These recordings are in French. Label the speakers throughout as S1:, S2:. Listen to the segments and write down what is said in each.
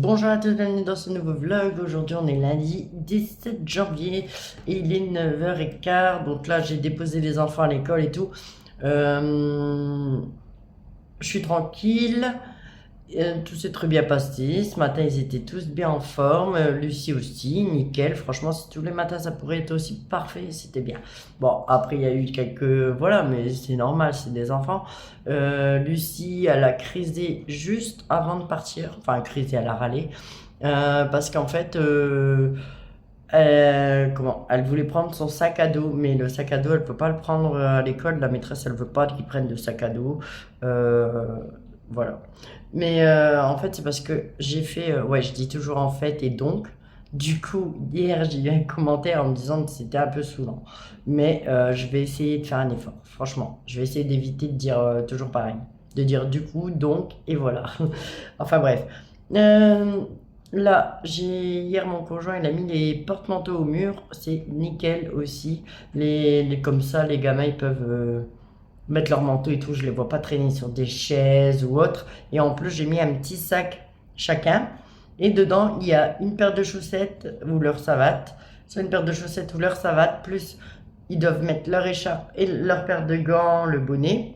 S1: Bonjour à tous, bienvenue dans ce nouveau vlog. Aujourd'hui on est lundi 17 janvier et il est 9h15. Donc là j'ai déposé les enfants à l'école et tout. Je suis tranquille. Tout s'est très bien passé. Ce matin ils étaient tous bien en forme. Lucie aussi, nickel. Franchement, si tous les matins ça pourrait être aussi parfait, c'était bien. Bon, après il y a eu quelques... Voilà, mais c'est normal, c'est des enfants. Lucie, elle a crisé juste avant de partir. Enfin, crisé, elle a râlé. Parce qu'en fait, elle voulait prendre son sac à dos, mais le sac à dos, elle peut pas le prendre à l'école. La maîtresse, elle veut pas qu'ils prennent de sac à dos. Euh, voilà. Mais en fait, c'est parce que j'ai fait, ouais, je dis toujours en fait et donc. Du coup, hier, j'ai eu un commentaire en me disant que c'était un peu saoulant. Mais je vais essayer de faire un effort. Franchement, je vais essayer d'éviter de dire toujours pareil. De dire du coup, donc, et voilà. Enfin bref. Euh, Là, hier mon conjoint il a mis les porte-manteaux au mur, c'est nickel aussi. Comme ça, les gamins ils peuvent mettre leur manteau et tout, je les vois pas traîner sur des chaises ou autre. Et en plus, j'ai mis un petit sac chacun. Et dedans, il y a une paire de chaussettes ou leur savate. Soit une paire de chaussettes ou leur savate, plus ils doivent mettre leur écharpe et leur paire de gants, le bonnet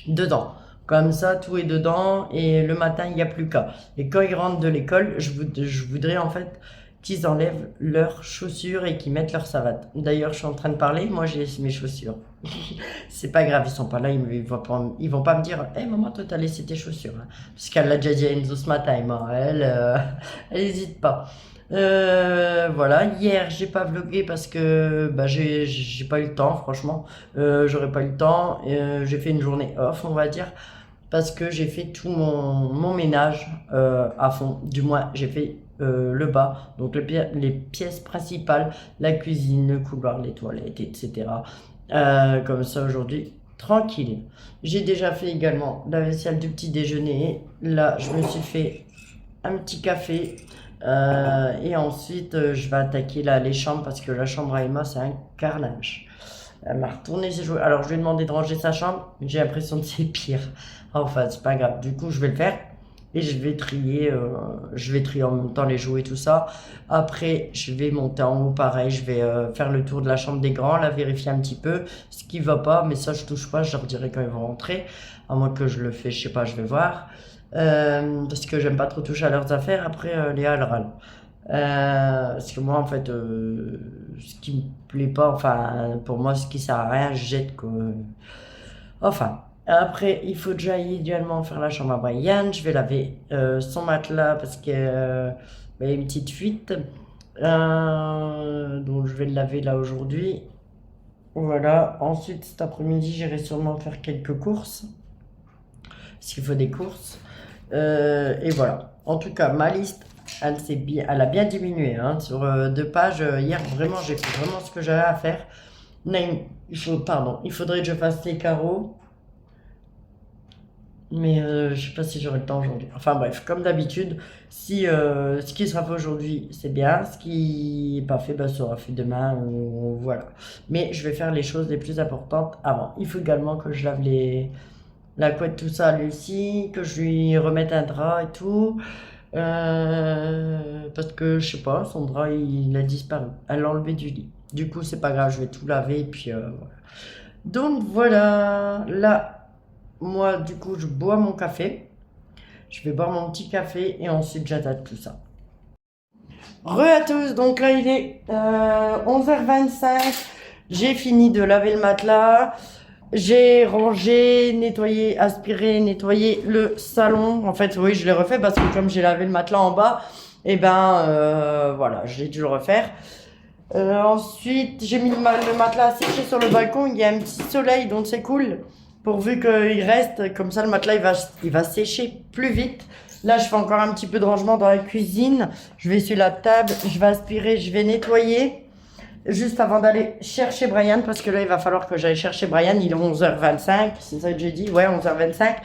S1: dedans. Comme ça, tout est dedans et le matin, il n'y a plus qu'à. Et quand ils rentrent de l'école, je voudrais en fait qu'ils enlèvent leurs chaussures et qu'ils mettent leur savate. D'ailleurs, je suis en train de parler, moi j'ai laissé mes chaussures. C'est pas grave, ils sont pas là, ils vont pas me dire hé maman, toi t'as laissé tes chaussures, hein. Parce qu'elle l'a déjà dit à Enzo ce matin, moi. Elle hésite pas. Voilà, hier j'ai pas vlogué parce que bah, j'ai pas eu le temps, franchement. J'aurais pas eu le temps. J'ai fait une journée off, on va dire, parce que j'ai fait tout mon ménage à fond. Du moins, j'ai fait le bas, donc les pièces principales, la cuisine, le couloir, les toilettes, etc. Comme ça aujourd'hui, tranquille. J'ai déjà fait également la vaisselle du petit déjeuner. Là, je me suis fait un petit café. Et ensuite, je vais attaquer là, les chambres parce que la chambre à Emma, c'est un carnage. Elle m'a retourné ses jouets. Alors, je lui ai demandé de ranger sa chambre. J'ai l'impression que c'est pire. Enfin, c'est pas grave. Du coup, je vais le faire. Et je vais trier en même temps les jouets et tout ça. Après, je vais monter en haut, pareil. Je vais faire le tour de la chambre des grands, la vérifier un petit peu. Ce qui va pas, mais ça, je touche pas. Je leur dirai quand ils vont rentrer. À moins que je le fais, je sais pas, je vais voir. Parce que j'aime pas trop toucher à leurs affaires. Après, Léa, elle râle. Parce que moi, en fait, ce qui me plaît pas, enfin, pour moi, ce qui sert à rien, je jette, quoi. Enfin, après, il faut que j'aille idéalement faire la chambre à Brian. Je vais laver son matelas parce que bah, il y a une petite fuite. Donc, je vais le laver là aujourd'hui. Voilà. Ensuite, cet après-midi, j'irai sûrement faire quelques courses. S'il faut des courses. Et voilà. En tout cas, ma liste, elle a bien diminué, hein. Sur 2 pages, hier, vraiment, j'ai fait vraiment ce que j'avais à faire. Naïm, il faudrait que je fasse les carreaux, mais je sais pas si j'aurai le temps aujourd'hui. Enfin bref, comme d'habitude, si ce qui sera fait aujourd'hui, c'est bien. Ce qui n'est pas fait, bah, sera fait demain, ou voilà. Mais je vais faire les choses les plus importantes avant. Il faut également que je lave la couette, tout ça à Lucie, que je lui remette un drap et tout. Parce que je sais pas, son drap il a disparu. Elle l'a enlevé du lit. Du coup, c'est pas grave, je vais tout laver et puis voilà. Donc voilà, là, moi du coup, je bois mon café. Je vais boire mon petit café et ensuite j'attaque tout ça. Re à tous, donc là il est 11h25. J'ai fini de laver le matelas. J'ai rangé, nettoyé, aspiré, nettoyé le salon. En fait, oui, je l'ai refait parce que comme j'ai lavé le matelas en bas, et ben voilà, j'ai dû le refaire. Ensuite, j'ai mis le matelas à sécher sur le balcon. Il y a un petit soleil, donc c'est cool. Pourvu qu'il reste, comme ça le matelas il va sécher plus vite. Là, je fais encore un petit peu de rangement dans la cuisine. Je vais sur la table, je vais aspirer, je vais nettoyer. Juste avant d'aller chercher Brian, parce que là, il va falloir que j'aille chercher Brian. Il est 11h25, c'est ça que j'ai dit? Ouais, 11h25.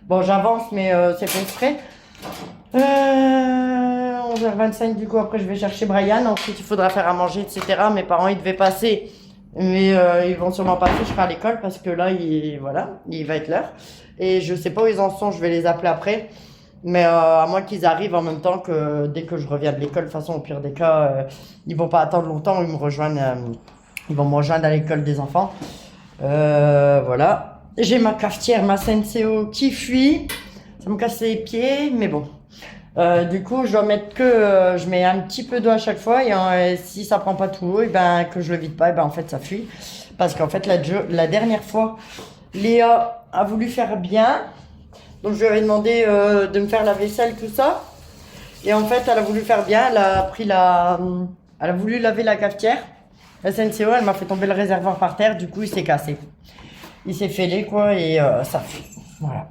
S1: Bon, j'avance, mais c'est fait exprès. 11h25, du coup, après, je vais chercher Brian. Ensuite, il faudra faire à manger, etc. Mes parents, ils devaient passer, mais ils vont sûrement passer. Je serai à l'école parce que là, voilà, il va être l'heure. Et je sais pas où ils en sont, je vais les appeler après. Mais à moins qu'ils arrivent en même temps que dès que je reviens de l'école, de toute façon, au pire des cas, ils vont pas attendre longtemps, ils vont me rejoindre à l'école des enfants. Voilà. J'ai ma cafetière, ma Senseo qui fuit. Ça me casse les pieds, mais bon. Du coup, je dois mettre je mets un petit peu d'eau à chaque fois et si ça prend pas tout l'eau, et ben que je le vide pas, et ben en fait ça fuit. Parce qu'en fait la dernière fois, Léa a voulu faire bien, donc je lui avais demandé de me faire la vaisselle, tout ça. Et en fait, elle a voulu faire bien, elle a voulu laver la cafetière. La SNCO, elle m'a fait tomber le réservoir par terre, du coup il s'est cassé. Il s'est fêlé quoi et ça fuit. Voilà.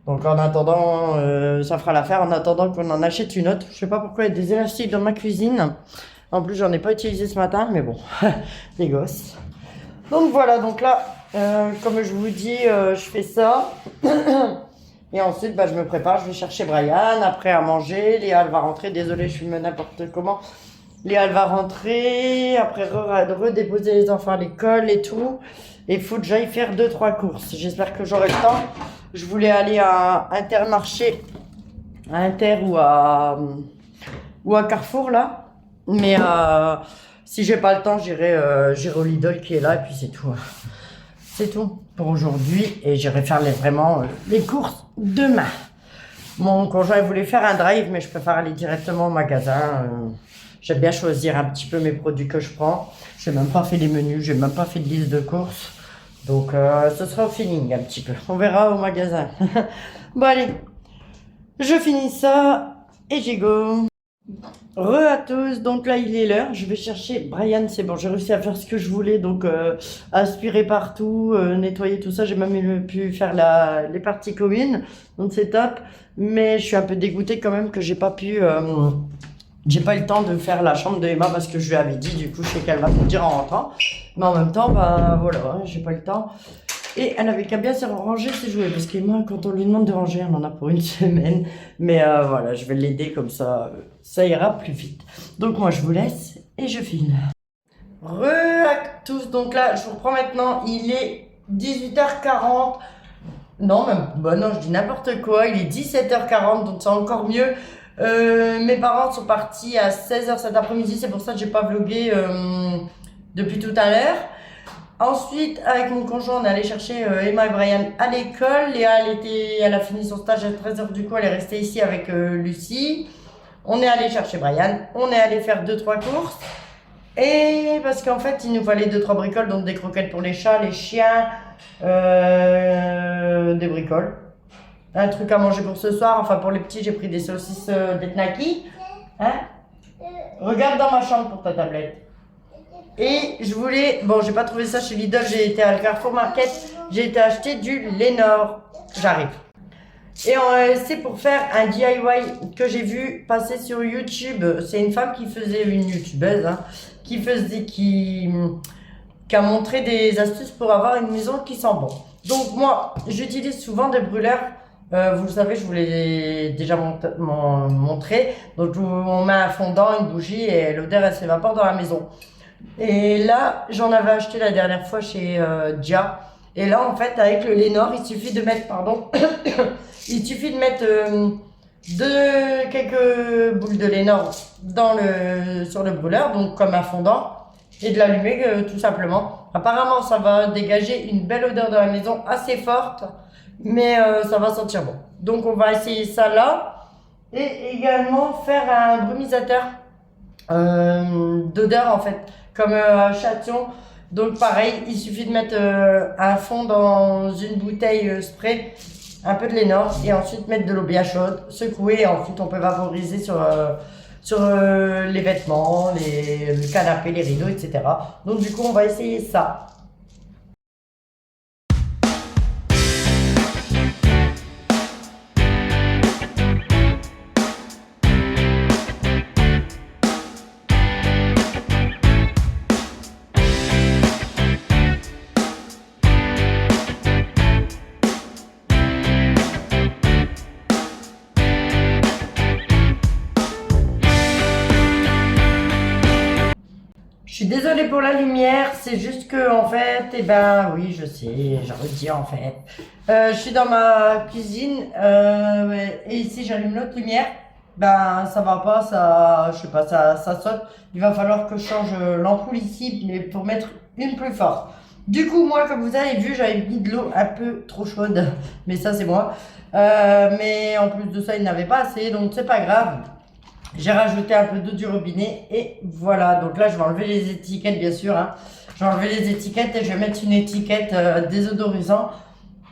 S1: Donc en attendant, ça fera l'affaire en attendant qu'on en achète une autre. Je sais pas pourquoi il y a des élastiques dans ma cuisine. En plus, j'en ai pas utilisé ce matin, mais bon, les gosses. Donc voilà, donc là, comme je vous dis, je fais ça. Et ensuite, bah, je me prépare, je vais chercher Brian, après à manger. Léa, elle va rentrer. Désolée, je filme n'importe comment. Léa, elle va rentrer, après redéposer les enfants à l'école et tout. Et il faut que j'aille faire 2-3 courses. J'espère que j'aurai le temps. Je voulais aller à Intermarché, à Inter ou à Carrefour là. Mais si j'ai pas le temps, j'irai au Lidl qui est là et puis c'est tout. C'est tout pour aujourd'hui et j'irai faire vraiment les courses demain. Mon conjoint voulait faire un drive, mais je préfère aller directement au magasin. J'aime bien choisir un petit peu mes produits que je prends. Je n'ai même pas fait les menus, j'ai même pas fait de liste de courses. Donc ce sera au feeling un petit peu. On verra au magasin. Bon allez, je finis ça et j'y go. Re à tous, donc là il est l'heure, je vais chercher Brian, c'est bon, j'ai réussi à faire ce que je voulais, donc aspirer partout, nettoyer tout ça, j'ai même pu faire les parties communes, donc c'est top, mais je suis un peu dégoûtée quand même que j'ai pas eu le temps de faire la chambre de Emma parce que je lui avais dit, du coup je sais qu'elle va me dire en rentrant, mais en même temps, bah voilà, j'ai pas eu le temps. Et elle avait qu'à bien se ranger ses jouets, parce qu'Emma, quand on lui demande de ranger, elle en a pour une semaine. Mais voilà, je vais l'aider comme ça ira plus vite. Donc moi, je vous laisse et je file. Re à tous, donc là, je vous reprends maintenant, il est 18h40. Non, même, bah non, je dis n'importe quoi, il est 17h40, donc c'est encore mieux. Mes parents sont partis à 16h cet après-midi, c'est pour ça que j'ai pas vlogué depuis tout à l'heure. Ensuite, avec mon conjoint, on est allé chercher Emma et Brian à l'école. Léa, elle a fini son stage à 13h, du coup, elle est restée ici avec Lucie. On est allé chercher Brian. On est allé faire 2-3 courses. Et parce qu'en fait, il nous fallait 2-3 bricoles, donc des croquettes pour les chats, les chiens, des bricoles. Un truc à manger pour ce soir. Enfin, pour les petits, j'ai pris des saucisses d'Etnaki. Hein? Regarde dans ma chambre pour ta tablette. Et je voulais, bon, j'ai pas trouvé ça chez Lidl, j'ai été à Carrefour Market, j'ai été acheter du Lénore. J'arrive. Et c'est pour faire un DIY que j'ai vu passer sur YouTube. C'est une femme qui faisait, une youtubeuse, hein, qui a montré des astuces pour avoir une maison qui sent bon. Donc moi, j'utilise souvent des brûleurs. Vous le savez, je vous l'ai déjà montré. Donc on met un fondant, une bougie et l'odeur elle s'évapore dans la maison. Et là, j'en avais acheté la dernière fois chez Dia. Et là, en fait, avec le Lénore, il suffit de mettre, pardon, il suffit de mettre quelques boules de Lénore sur le brûleur, donc comme un fondant, et de l'allumer tout simplement. Apparemment, ça va dégager une belle odeur dans la maison assez forte, mais ça va sentir bon. Donc, on va essayer ça là. Et également faire un brumisateur d'odeur en fait, comme Châtillon. Donc pareil, il suffit de mettre un fond dans une bouteille spray, un peu de Lénore et ensuite mettre de l'eau bien chaude, secouer et ensuite on peut vaporiser sur les vêtements, le canapé, les rideaux, etc. Donc du coup on va essayer ça. Je suis Désolée pour la lumière, c'est juste que en fait, eh ben oui, je sais, j'en redis en fait. Je suis dans ma cuisine ouais, et si j'allume l'autre lumière, ben ça va pas, ça, je sais pas, ça saute. Il va falloir que je change l'ampoule ici, mais pour mettre une plus forte. Du coup, moi, comme vous avez vu, j'avais mis de l'eau un peu trop chaude, mais ça c'est moi. Mais en plus de ça, il n'avait pas assez, donc c'est pas grave. J'ai rajouté un peu d'eau du robinet et voilà. Donc là, je vais enlever les étiquettes, bien sûr, hein. Je vais enlever les étiquettes et je vais mettre une étiquette désodorisant.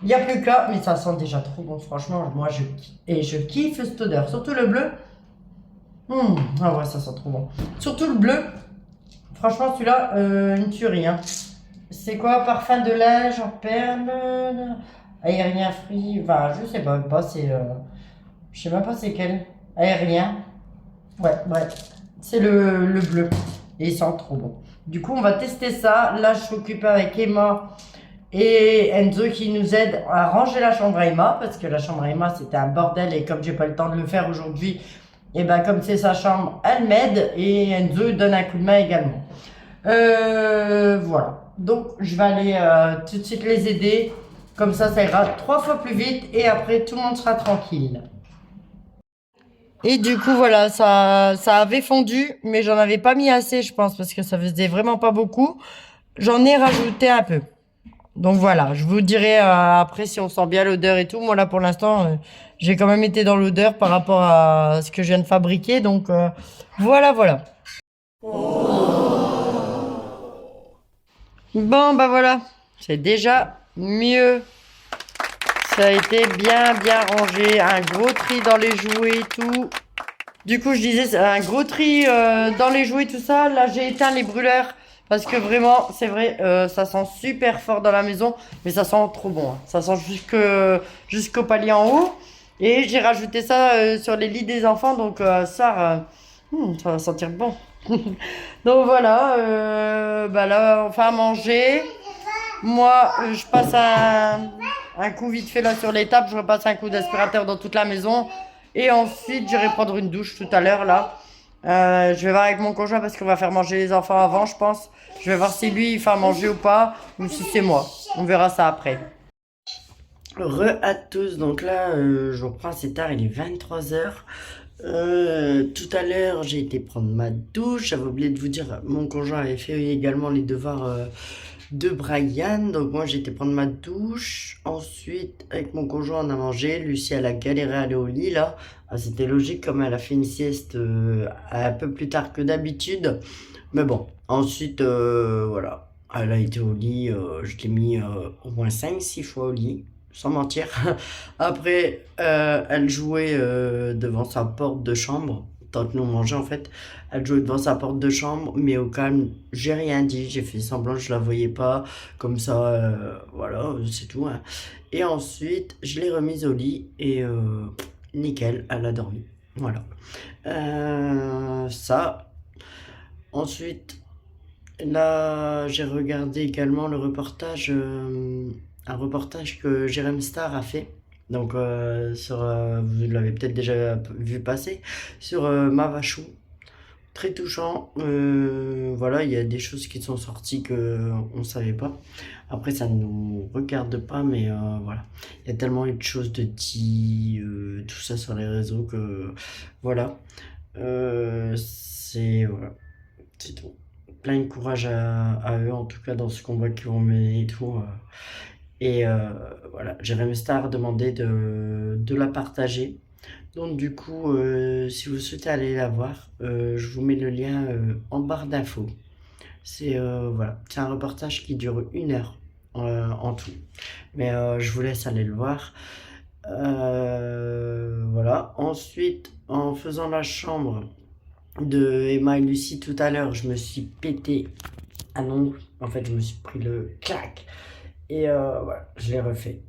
S1: Il n'y a plus qu'à, mais ça sent déjà trop bon, franchement. Moi, je kiffe cette odeur. Surtout le bleu. Ah ouais, ça sent trop bon. Surtout le bleu. Franchement, celui-là, une tuerie, hein. C'est quoi, parfum de lait, en perle, aérien free. Enfin, je sais pas c'est. Je sais même pas c'est quel. Aérien. Ouais, bref, c'est le bleu. Et il sent trop bon. Du coup, on va tester ça. Là, je suis occupée avec Emma et Enzo qui nous aident à ranger la chambre à Emma. Parce que la chambre à Emma, c'était un bordel. Et comme j'ai pas le temps de le faire aujourd'hui, et ben comme c'est sa chambre, elle m'aide. Et Enzo donne un coup de main également. Voilà. Donc, je vais aller tout de suite les aider. Comme ça ira 3 fois plus vite. Et après, tout le monde sera tranquille. Et du coup, voilà, ça avait fondu, mais j'en avais pas mis assez, je pense, parce que ça faisait vraiment pas beaucoup. J'en ai rajouté un peu. Donc voilà, je vous dirai après si on sent bien l'odeur et tout. Moi, là, pour l'instant, j'ai quand même été dans l'odeur par rapport à ce que je viens de fabriquer. Donc voilà, voilà. Bon, bah voilà, c'est déjà mieux. Ça a été bien, bien rangé. Un gros tri dans les jouets et tout. Du coup, je disais, c'est un gros tri dans les jouets, tout ça. Là, j'ai éteint les brûleurs parce que vraiment, c'est vrai, ça sent super fort dans la maison, mais ça sent trop bon, hein. Ça sent jusqu'au palier en haut. Et j'ai rajouté ça sur les lits des enfants, donc ça va sentir bon. Donc voilà, bah là, on fait à manger. Moi, je passe un coup vite fait là sur les tables, je repasse un coup d'aspirateur dans toute la maison. Et ensuite, j'irai prendre une douche tout à l'heure là. Je vais voir avec mon conjoint parce qu'on va faire manger les enfants avant, je pense. Je vais voir si lui il fait à manger ou pas, ou si c'est moi. On verra ça après. Re à tous, donc là je reprends, c'est tard, il est 23 h. Tout à l'heure j'ai été prendre ma douche, j'avais oublié de vous dire, mon conjoint avait fait également les devoirs de Brian, donc moi j'ai été prendre ma douche, ensuite avec mon conjoint on a mangé, Lucie elle a galéré à aller au lit là. Ah, c'était logique comme elle a fait une sieste un peu plus tard que d'habitude, mais bon, ensuite voilà. Elle a été au lit, je l'ai mis au moins 5 6 fois au lit, sans mentir. Après, elle jouait devant sa porte de chambre, tant que nous on mangeait en fait. Elle jouait devant sa porte de chambre, mais au calme, j'ai rien dit, j'ai fait semblant que je la voyais pas, comme ça, voilà, c'est tout, hein. Et ensuite, je l'ai remise au lit et nickel, elle a dormi. Voilà. Ça. Ensuite, là, j'ai regardé également le reportage, un reportage que Jérém Star a fait. Donc, vous l'avez peut-être déjà vu passer, sur Mavachou. Très touchant. Voilà, il y a des choses qui sont sorties que on ne savait pas. Après, ça ne nous regarde pas, mais voilà. Il y a tellement eu de choses de dit, tout ça sur les réseaux que voilà. Voilà, c'est tout. Plein de courage à eux, en tout cas, dans ce combat qu'ils vont mener et tout. Et voilà, Jérémy Star a demandé de la partager. Donc, du coup, si vous souhaitez aller la voir, je vous mets le lien en barre d'infos. Voilà, c'est un reportage qui dure 1 heure en tout. Mais je vous laisse aller le voir. Voilà. Ensuite, en faisant la chambre de Emma et Lucie tout à l'heure, je me suis pété un ongle. En fait, je me suis pris le clac. Et voilà, je l'ai refait.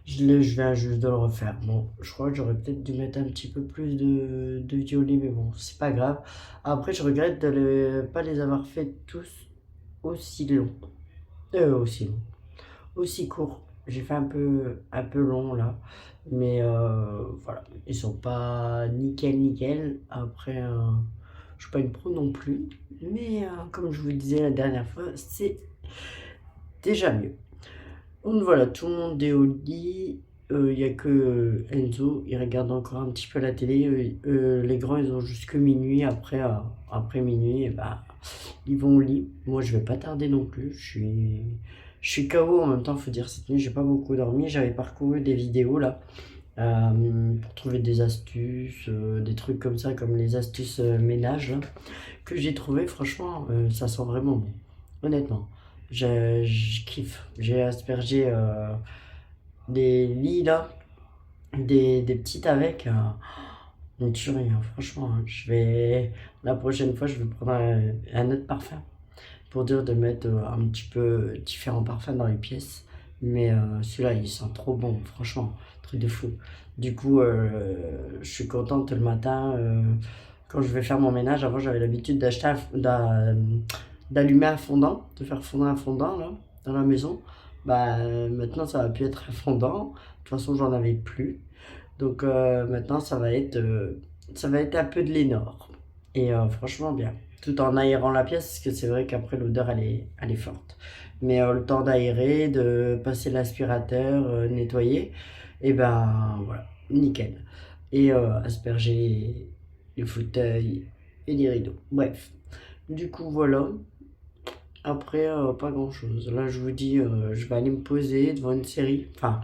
S1: Je viens juste de le refaire. Bon, je crois que j'aurais peut-être dû mettre un petit peu plus de violet, mais bon, c'est pas grave. Après, je regrette de ne pas les avoir fait tous aussi longs. Aussi longs. Aussi courts. J'ai fait un peu long là. Mais voilà, ils sont pas nickel nickel. Après, Je suis pas une pro non plus, mais comme je vous le disais la dernière fois, c'est déjà mieux. Donc voilà, tout le monde est au lit. Il n'y a que Enzo, il regarde encore un petit peu la télé. Les grands, ils ont jusque minuit. Après minuit, bah, ils vont au lit. Moi, je vais pas tarder non plus. Je suis KO en même temps, faut dire, cette nuit, j'ai pas beaucoup dormi. J'avais parcouru des vidéos là pour trouver des astuces, des trucs comme ça, comme les astuces ménage là, que j'ai trouvé. Franchement, ça sent vraiment bon. Honnêtement, je kiffe. J'ai aspergé des lits là, des petites avec. Une tuerie, hein, franchement. La prochaine fois, je vais prendre un autre parfum pour dire de mettre un petit peu différents parfums dans les pièces. Mais celui-là, il sent trop bon, franchement, truc de fou. Du coup, je suis contente le matin quand je vais faire mon ménage. Avant, j'avais l'habitude d'allumer un fondant, de faire fondre un fondant là, dans la maison. Bah, maintenant, ça va plus être un fondant. De toute façon, j'en avais plus. Donc maintenant, ça va être un peu de Lénore. Et franchement, bien. Tout en aérant la pièce, parce que c'est vrai qu'après, l'odeur, elle est forte. Mais le temps d'aérer, de passer l'aspirateur, nettoyer, et ben voilà, nickel. Et asperger les fauteuils et les rideaux. Bref. Du coup, voilà. Après, pas grand-chose. Là, je vous dis, je vais aller me poser devant une série. Enfin,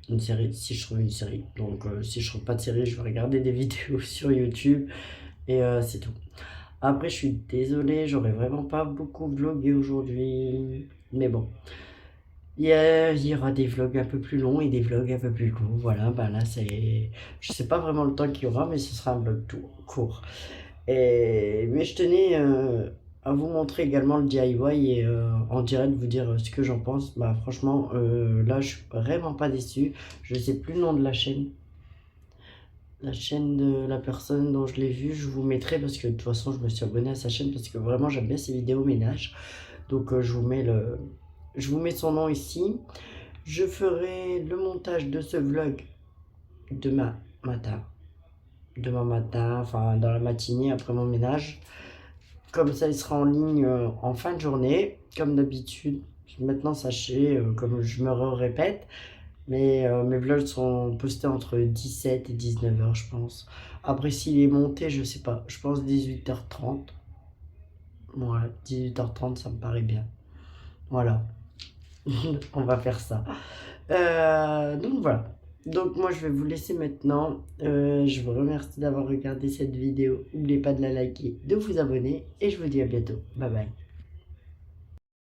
S1: une série, si je trouve une série. Donc, si je trouve pas de série, je vais regarder des vidéos sur YouTube et c'est tout. Après, je suis désolé, j'aurais vraiment pas beaucoup vlogué aujourd'hui. Mais bon, il y aura des vlogs un peu plus longs et des vlogs un peu plus courts. Voilà, bah là, je sais pas vraiment le temps qu'il y aura, mais ce sera un vlog court. Mais je tenais à vous montrer également le DIY et en direct vous dire ce que j'en pense. Bah franchement, là je suis vraiment pas déçu. Je sais plus le nom de la chaîne. La chaîne de la personne dont je l'ai vu, je vous mettrai parce que de toute façon je me suis abonné à sa chaîne parce que vraiment j'aime bien ses vidéos ménage. Donc je vous mets son nom ici. Je ferai le montage de ce vlog demain matin. Demain matin, enfin dans la matinée après mon ménage. Comme ça, il sera en ligne en fin de journée, comme d'habitude. Maintenant, sachez, comme je me répète, mais mes vlogs sont postés entre 17 et 19 heures, je pense. Après, s'il est monté, je sais pas. Je pense 18h30. Ouais, 18h30, ça me paraît bien. Voilà, on va faire ça. Donc voilà. Donc moi, je vais vous laisser maintenant. Je vous remercie d'avoir regardé cette vidéo. N'oubliez pas de la liker, de vous abonner et je vous dis à bientôt. Bye bye.